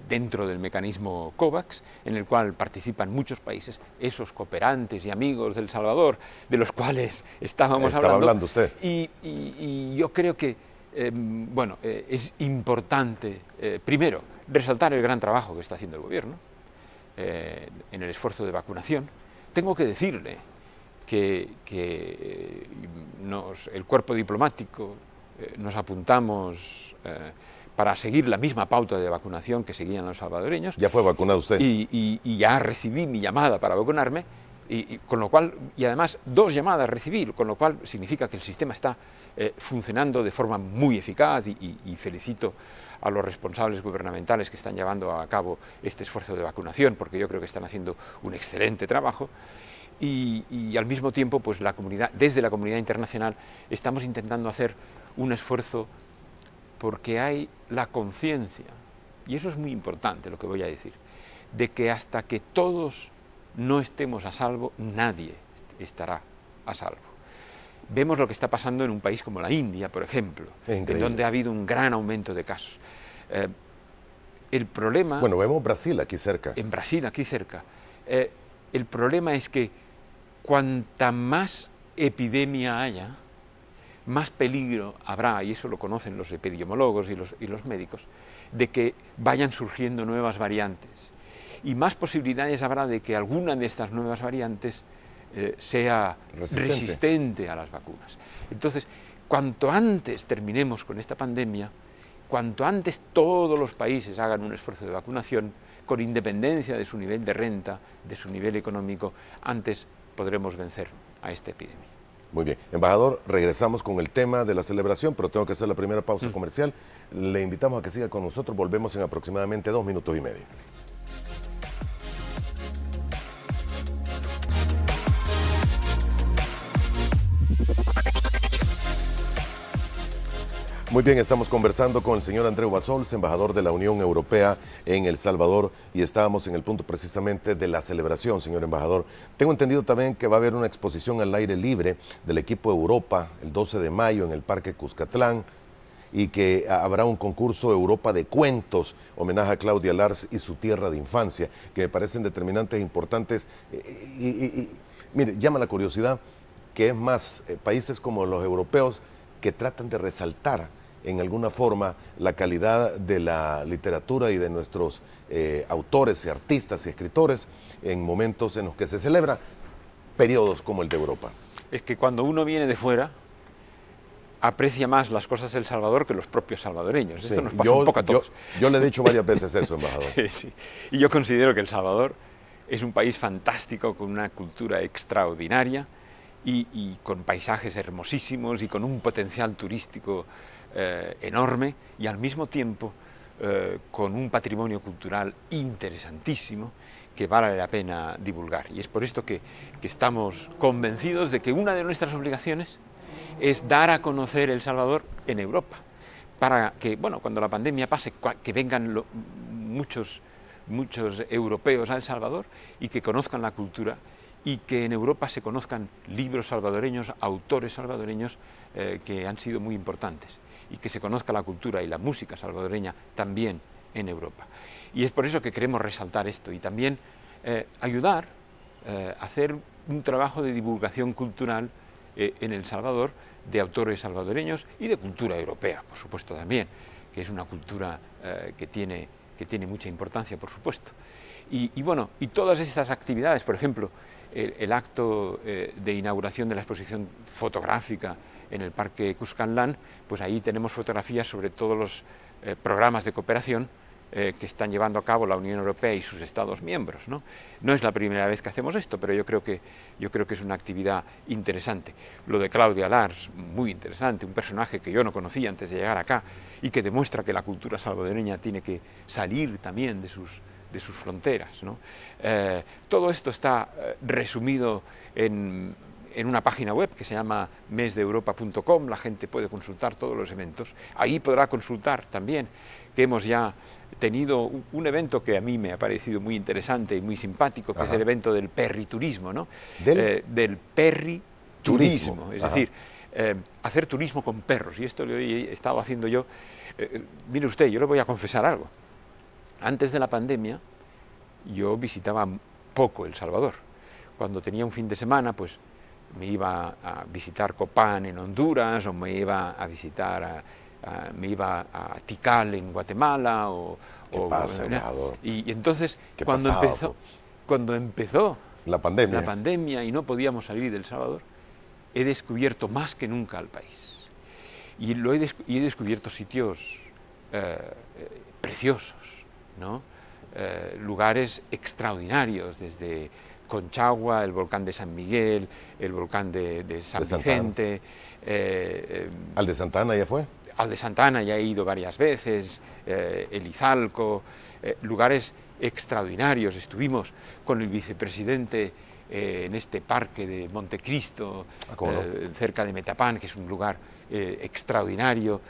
dentro del mecanismo COVAX, en el cual participan muchos países, esos cooperantes y amigos del Salvador, de los cuales Estaba hablando. hablando usted. Y yo creo que es importante, primero, resaltar el gran trabajo que está haciendo el gobierno en el esfuerzo de vacunación. Tengo que decirle que el cuerpo diplomático nos apuntamos para seguir la misma pauta de vacunación que seguían los salvadoreños. ¿Ya fue vacunado usted? Y ya recibí mi llamada para vacunarme, con lo cual, y además 2 llamadas recibí, con lo cual significa que el sistema está funcionando de forma muy eficaz y felicito a los responsables gubernamentales que están llevando a cabo este esfuerzo de vacunación, porque yo creo que están haciendo un excelente trabajo. Y al mismo tiempo, pues desde la comunidad internacional estamos intentando hacer un esfuerzo porque hay la conciencia, y eso es muy importante lo que voy a decir, de que hasta que todos no estemos a salvo, nadie estará a salvo. Vemos lo que está pasando en un país como la India, por ejemplo, en donde ha habido un gran aumento de casos. El problema... Bueno, vemos Brasil aquí cerca. En Brasil, aquí cerca. El problema es que cuanta más epidemia haya, más peligro habrá, y eso lo conocen los epidemiólogos y los médicos, de que vayan surgiendo nuevas variantes. Y más posibilidades habrá de que alguna de estas nuevas variantes sea resistente a las vacunas. Entonces, cuanto antes terminemos con esta pandemia, cuanto antes todos los países hagan un esfuerzo de vacunación, con independencia de su nivel de renta, de su nivel económico, antes podremos vencer a esta epidemia. Muy bien. Embajador, regresamos con el tema de la celebración, pero tengo que hacer la primera pausa comercial. Le invitamos a que siga con nosotros. Volvemos en aproximadamente 2 minutos y medio. Muy bien, estamos conversando con el señor Andreu Bassols, embajador de la Unión Europea en El Salvador, y estábamos en el punto precisamente de la celebración, señor embajador. Tengo entendido también que va a haber una exposición al aire libre del equipo Europa el 12 de mayo en el Parque Cuscatlán, y que habrá un concurso Europa de cuentos, homenaje a Claudia Lars y su tierra de infancia, que me parecen determinantes e importantes. Mire, llama la curiosidad que es más países como los europeos que tratan de resaltar en alguna forma la calidad de la literatura y de nuestros autores y artistas y escritores en momentos en los que se celebra periodos como el de Europa. Es que cuando uno viene de fuera, aprecia más las cosas del Salvador que los propios salvadoreños. Sí, esto nos pasa un poco a todos. Yo le he dicho varias veces eso, embajador. Sí. Y yo considero que El Salvador es un país fantástico, con una cultura extraordinaria y con paisajes hermosísimos y con un potencial turístico enorme, y al mismo tiempo con un patrimonio cultural interesantísimo que vale la pena divulgar. Y es por esto que estamos convencidos de que una de nuestras obligaciones es dar a conocer El Salvador en Europa, para que, bueno, cuando la pandemia pase, que vengan muchos europeos a El Salvador y que conozcan la cultura, y que en Europa se conozcan libros salvadoreños, autores salvadoreños que han sido muy importantes, y que se conozca la cultura y la música salvadoreña también en Europa. Y es por eso que queremos resaltar esto y también ayudar a hacer un trabajo de divulgación cultural en El Salvador, de autores salvadoreños y de cultura europea, por supuesto también, que es una cultura que tiene mucha importancia, por supuesto. Y bueno, y todas estas actividades, por ejemplo, el acto de inauguración de la exposición fotográfica en el Parque Cuscatlán, pues ahí tenemos fotografías sobre todos los programas de cooperación que están llevando a cabo la Unión Europea y sus Estados miembros, ¿no? No es la primera vez que hacemos esto, pero yo creo que es una actividad interesante. Lo de Claudia Lars, muy interesante, un personaje que yo no conocía antes de llegar acá y que demuestra que la cultura salvadoreña tiene que salir también de sus fronteras, ¿no? Todo esto está resumido en una página web que se llama mesdeeuropa.com. La gente puede consultar todos los eventos. Ahí podrá consultar también que hemos ya tenido un evento que a mí me ha parecido muy interesante y muy simpático, que es el evento del perriturismo, ¿no? Del perriturismo, es decir, hacer turismo con perros. Y esto lo he estado haciendo yo. Mire usted, yo le voy a confesar algo. Antes de la pandemia, yo visitaba poco El Salvador. Cuando tenía un fin de semana, pues me iba a visitar Copán en Honduras, o me iba a visitar me iba a Tikal en Guatemala, ¿Qué pasa, embajador? Y entonces, cuando empezó la pandemia y no podíamos salir de El Salvador, he descubierto más que nunca al país. Y he descubierto sitios preciosos, ¿no? Lugares extraordinarios, desde Conchagua, el volcán de San Miguel, el volcán de San Vicente. ¿Al de Santa Ana ya fue? Al de Santa Ana ya he ido varias veces, el Izalco, lugares extraordinarios. Estuvimos con el vicepresidente en este parque de Montecristo, cerca de Metapán, que es un lugar extraordinario.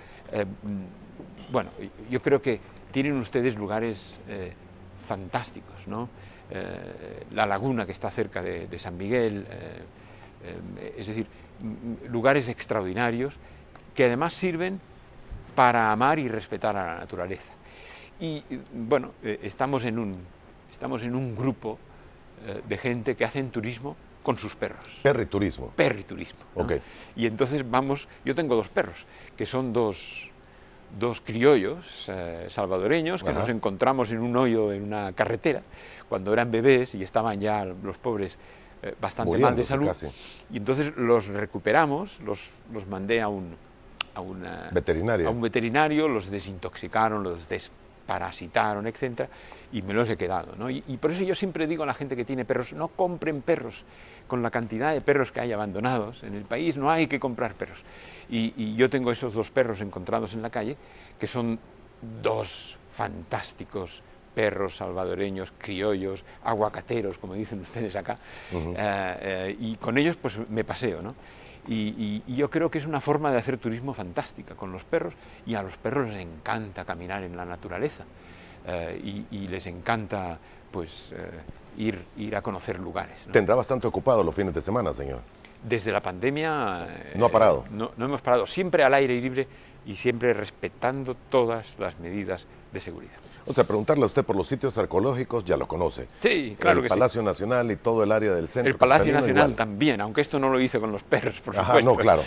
Bueno, yo creo que tienen ustedes lugares fantásticos, ¿no? La laguna que está cerca de San Miguel, es decir, lugares extraordinarios que además sirven para amar y respetar a la naturaleza. bueno, estamos en un grupo de gente que hacen turismo con sus perros. Perriturismo. Perriturismo, ¿no? Ok. Y entonces vamos, yo tengo 2 perros, que son dos criollos salvadoreños que nos encontramos en un hoyo en una carretera cuando eran bebés y estaban ya los pobres bastante mal de salud. Casi. Y entonces los recuperamos, los mandé a un veterinario, los desintoxicaron, los desparasitaron, etcétera, y me los he quedado, ¿no? Y por eso yo siempre digo a la gente que tiene perros, no compren perros. Con la cantidad de perros que hay abandonados en el país, no hay que comprar perros. Y yo tengo esos 2 perros encontrados en la calle, que son 2 fantásticos perros salvadoreños, criollos, aguacateros, como dicen ustedes acá, y con ellos pues me paseo, ¿no? Y yo creo que es una forma de hacer turismo fantástica con los perros, y a los perros les encanta caminar en la naturaleza, y les encanta pues ir a conocer lugares, ¿no? Tendrá bastante ocupado los fines de semana, señor. Desde la pandemia... ¿No ha parado? No hemos parado, siempre al aire libre y siempre respetando todas las medidas de seguridad. O sea, preguntarle a usted por los sitios arqueológicos, ya lo conoce. Sí, claro que sí. El Palacio Nacional y todo el área del centro. El Palacio Nacional también, aunque esto no lo hice con los perros, por supuesto. No, claro.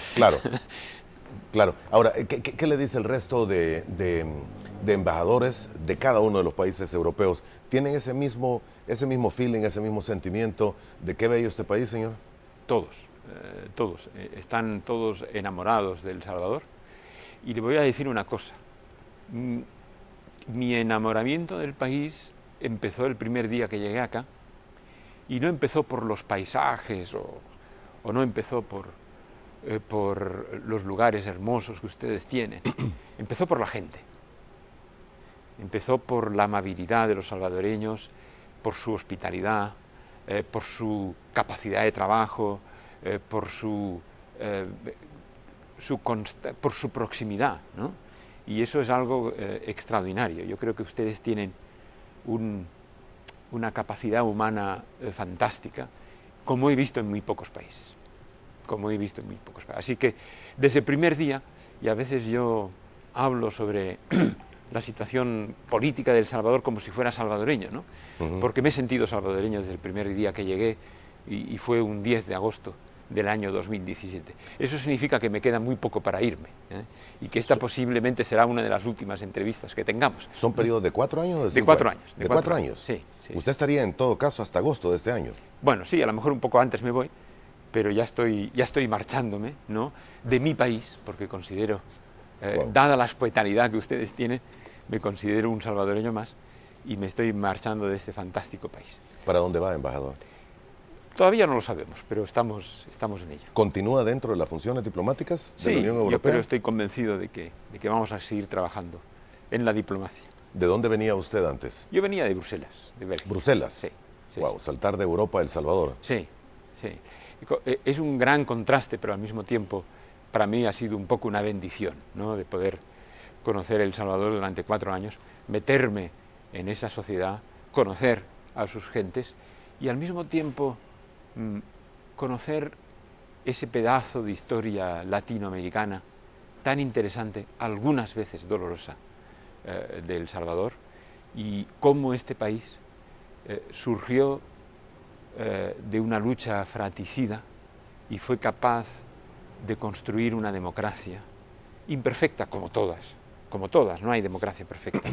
Claro. Ahora, ¿qué le dice el resto de embajadores de cada uno de los países europeos? ¿Tienen ese mismo feeling, ese mismo sentimiento de qué bello este país, señor? Todos. Están todos enamorados de El Salvador. Y le voy a decir una cosa. Mi enamoramiento del país empezó el primer día que llegué acá, y no empezó por los paisajes o no empezó por los lugares hermosos que ustedes tienen. Empezó por la gente. Empezó por la amabilidad de los salvadoreños, por su hospitalidad, por su capacidad de trabajo, por su proximidad, ¿no? Y eso es algo extraordinario. Yo creo que ustedes tienen una capacidad humana fantástica, como he visto en muy pocos países. Así que desde el primer día, y a veces yo hablo sobre la situación política de El Salvador como si fuera salvadoreño, ¿no? Porque me he sentido salvadoreño desde el primer día que llegué, y fue un 10 de agosto del año 2017. Eso significa que me queda muy poco para irme, y que esta posiblemente será una de las últimas entrevistas que tengamos. ¿Son periodos de 4 años? De 4 años. ¿De 4 años? Sí. ¿Usted estaría en todo caso hasta agosto de este año? Bueno, sí, a lo mejor un poco antes me voy, pero ya estoy marchándome, ¿no?, de mi país, porque considero, dada la hospitalidad que ustedes tienen, me considero un salvadoreño más, y me estoy marchando de este fantástico país. ¿Para dónde va, embajador? Todavía no lo sabemos, pero estamos en ello. ¿Continúa dentro de las funciones diplomáticas de la Unión Europea? Yo creo, estoy convencido de que vamos a seguir trabajando en la diplomacia. ¿De dónde venía usted antes? Yo venía de Bruselas, de Bélgica. ¿Bruselas? Sí. Wow, saltar de Europa a El Salvador. Sí. Es un gran contraste, pero al mismo tiempo para mí ha sido un poco una bendición, ¿no?, de poder conocer El Salvador durante 4 años, meterme en esa sociedad, conocer a sus gentes y al mismo tiempo conocer ese pedazo de historia latinoamericana tan interesante, algunas veces dolorosa, de El Salvador, y cómo este país surgió de una lucha fratricida y fue capaz de construir una democracia imperfecta, como todas, no hay democracia perfecta,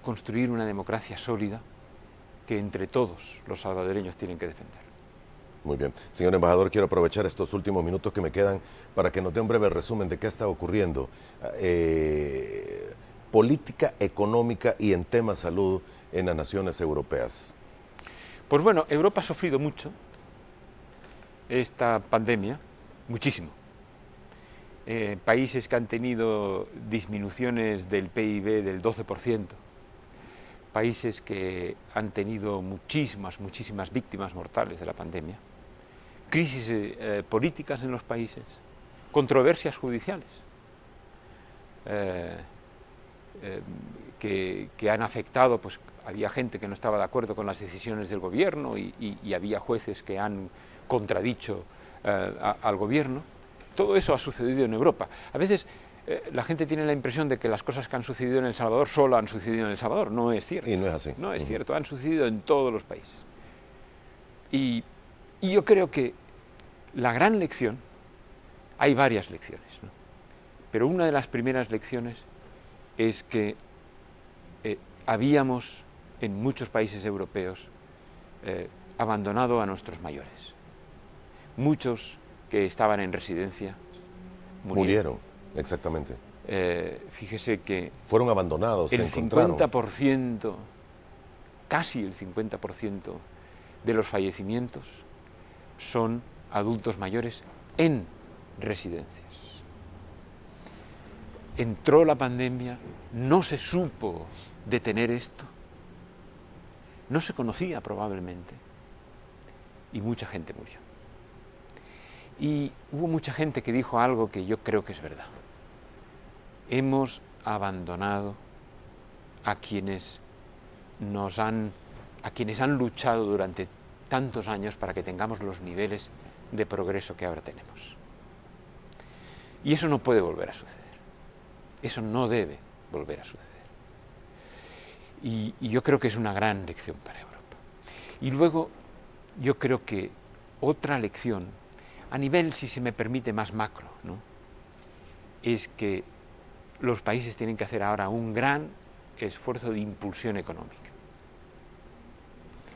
construir una democracia sólida que entre todos los salvadoreños tienen que defender. Muy bien. Señor embajador, quiero aprovechar estos últimos minutos que me quedan para que nos dé un breve resumen de qué está ocurriendo. Política económica y en tema salud en las naciones europeas. Pues bueno, Europa ha sufrido mucho esta pandemia, muchísimo. Países que han tenido disminuciones del PIB del 12%, países que han tenido muchísimas víctimas mortales de la pandemia, crisis políticas en los países, controversias judiciales que han afectado, pues había gente que no estaba de acuerdo con las decisiones del gobierno y había jueces que han contradicho al gobierno. Todo eso ha sucedido en Europa. A veces la gente tiene la impresión de que las cosas que han sucedido en El Salvador solo han sucedido en El Salvador. No es cierto. Y no es así. No es cierto, han sucedido en todos los países. Y yo creo que la gran lección, hay varias lecciones, ¿no? Pero una de las primeras lecciones es que habíamos en muchos países europeos abandonado a nuestros mayores. Muchos que estaban en residencia murieron. Exactamente. Fíjese que fueron abandonados, el se encontraron. 50%, casi el 50% de los fallecimientos son adultos mayores en residencias. Entró la pandemia, no se supo detener esto, no se conocía probablemente, y mucha gente murió. Y hubo mucha gente que dijo algo que yo creo que es verdad. Hemos abandonado a quienes han luchado durante tantos años para que tengamos los niveles de progreso que ahora tenemos. Y eso no puede volver a suceder. Eso no debe volver a suceder. Y yo creo que es una gran lección para Europa. Y luego, yo creo que otra lección, a nivel, si se me permite, más macro, ¿no?, es que los países tienen que hacer ahora un gran esfuerzo de impulsión económica.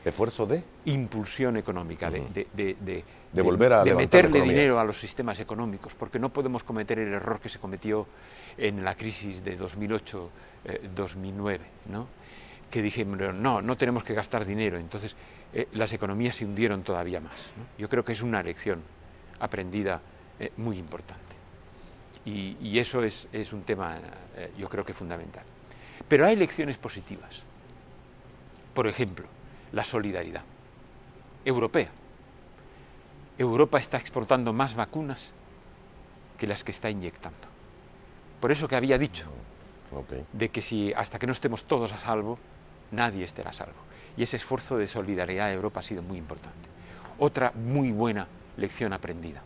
¿Esfuerzo de? Impulsión económica, de volver a meterle dinero a los sistemas económicos, porque no podemos cometer el error que se cometió en la crisis de 2008-2009, ¿no?, que dijimos, no tenemos que gastar dinero, entonces las economías se hundieron todavía más, ¿no? Yo creo que es una lección aprendida muy importante. Y eso es un tema, yo creo que fundamental. Pero hay lecciones positivas. Por ejemplo, la solidaridad europea. Europa está exportando más vacunas que las que está inyectando. Por eso que había dicho de que si hasta que no estemos todos a salvo, nadie estará a salvo. Y ese esfuerzo de solidaridad de Europa ha sido muy importante. Otra muy buena lección aprendida.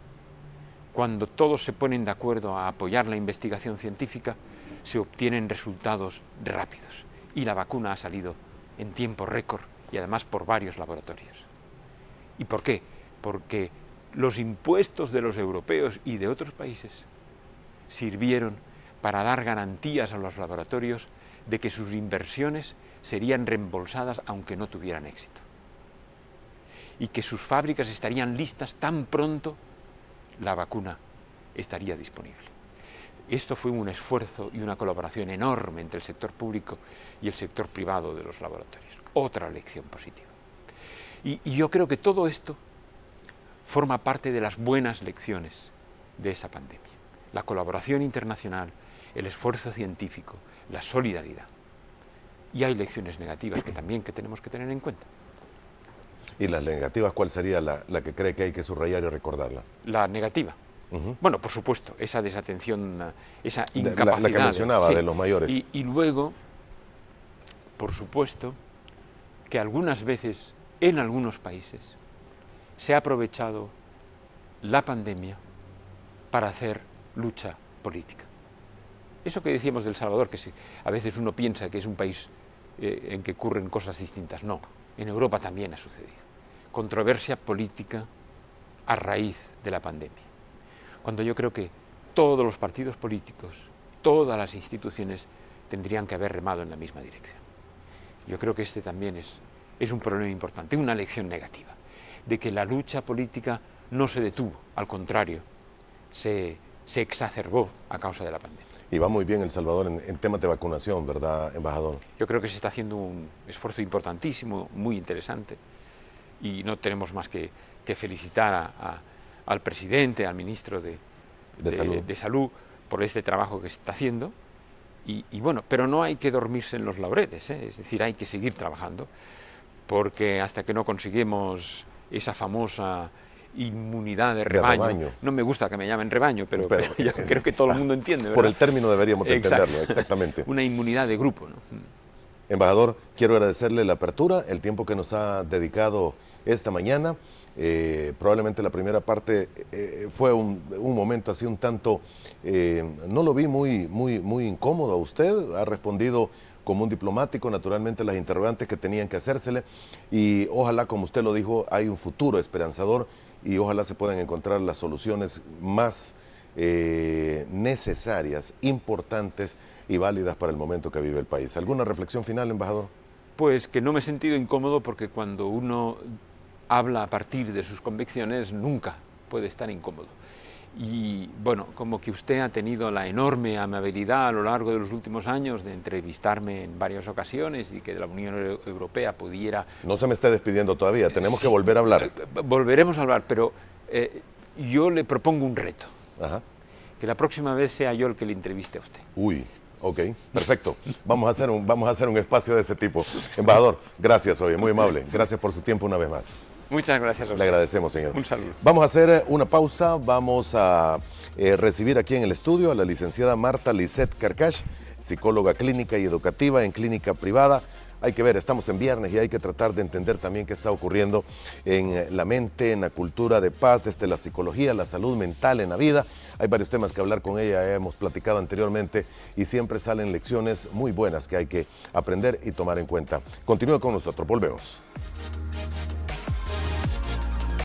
Cuando todos se ponen de acuerdo a apoyar la investigación científica, se obtienen resultados rápidos. Y la vacuna ha salido en tiempo récord y además por varios laboratorios. ¿Y por qué? Porque los impuestos de los europeos y de otros países sirvieron para dar garantías a los laboratorios de que sus inversiones serían reembolsadas aunque no tuvieran éxito. Y que sus fábricas estarían listas tan pronto la vacuna estaría disponible. Esto fue un esfuerzo y una colaboración enorme entre el sector público y el sector privado de los laboratorios. Otra lección positiva. Y yo creo que todo esto forma parte de las buenas lecciones de esa pandemia. La colaboración internacional, el esfuerzo científico, la solidaridad. Y hay lecciones negativas que también tenemos que tener en cuenta. ¿Y las negativas cuál sería la que cree que hay que subrayar y recordarla? La negativa. Bueno, por supuesto, esa desatención, esa incapacidad. La que mencionaba, sí, de los mayores. Y luego, por supuesto, que algunas veces, en algunos países, se ha aprovechado la pandemia para hacer lucha política. Eso que decíamos del Salvador, que a veces uno piensa que es un país en que ocurren cosas distintas. No, en Europa también ha sucedido. Controversia política a raíz de la pandemia. Cuando yo creo que todos los partidos políticos, todas las instituciones tendrían que haber remado en la misma dirección. Yo creo que este también es un problema importante, una lección negativa, de que la lucha política no se detuvo, al contrario, se exacerbó a causa de la pandemia. Y va muy bien El Salvador en temas de vacunación, ¿verdad, embajador? Yo creo que se está haciendo un esfuerzo importantísimo, muy interesante, y no tenemos más que felicitar al presidente, al ministro de Salud por este trabajo que se está haciendo. Y bueno, pero no hay que dormirse en los laureles, ¿eh? Es decir, hay que seguir trabajando, porque hasta que no conseguimos esa famosa inmunidad de rebaño. No me gusta que me llamen rebaño, pero yo creo que todo el mundo entiende, ¿verdad? Por el término deberíamos entenderlo, exactamente. Una inmunidad de grupo, ¿no? Embajador, quiero agradecerle la apertura, el tiempo que nos ha dedicado esta mañana. Probablemente la primera parte fue un momento así un tanto, no lo vi muy incómodo a usted, ha respondido como un diplomático, naturalmente las interrogantes que tenían que hacérsele, y ojalá, como usted lo dijo, hay un futuro esperanzador y ojalá se puedan encontrar las soluciones más necesarias, importantes y válidas para el momento que vive el país. ¿Alguna reflexión final, embajador? Pues que no me he sentido incómodo porque cuando uno habla a partir de sus convicciones nunca puede estar incómodo. Y bueno, como que usted ha tenido la enorme amabilidad a lo largo de los últimos años de entrevistarme en varias ocasiones y que la Unión Europea pudiera... No se me esté despidiendo todavía, tenemos que volver a hablar. Volveremos a hablar, pero yo le propongo un reto. Ajá. Que la próxima vez sea yo el que le entreviste a usted. Uy, ok, perfecto. Vamos a hacer un espacio de ese tipo. Embajador, gracias, oye, muy amable. Gracias por su tiempo una vez más. Muchas gracias a usted. Le agradecemos, señor. Un saludo. Vamos a hacer una pausa. Vamos a recibir aquí en el estudio a la licenciada Marta Lisset Carcache, psicóloga clínica y educativa en clínica privada. Hay que ver, estamos en viernes y hay que tratar de entender también qué está ocurriendo en la mente, en la cultura de paz, desde la psicología, la salud mental en la vida. Hay varios temas que hablar con ella, hemos platicado anteriormente y siempre salen lecciones muy buenas que hay que aprender y tomar en cuenta. Continúe con nosotros, volvemos.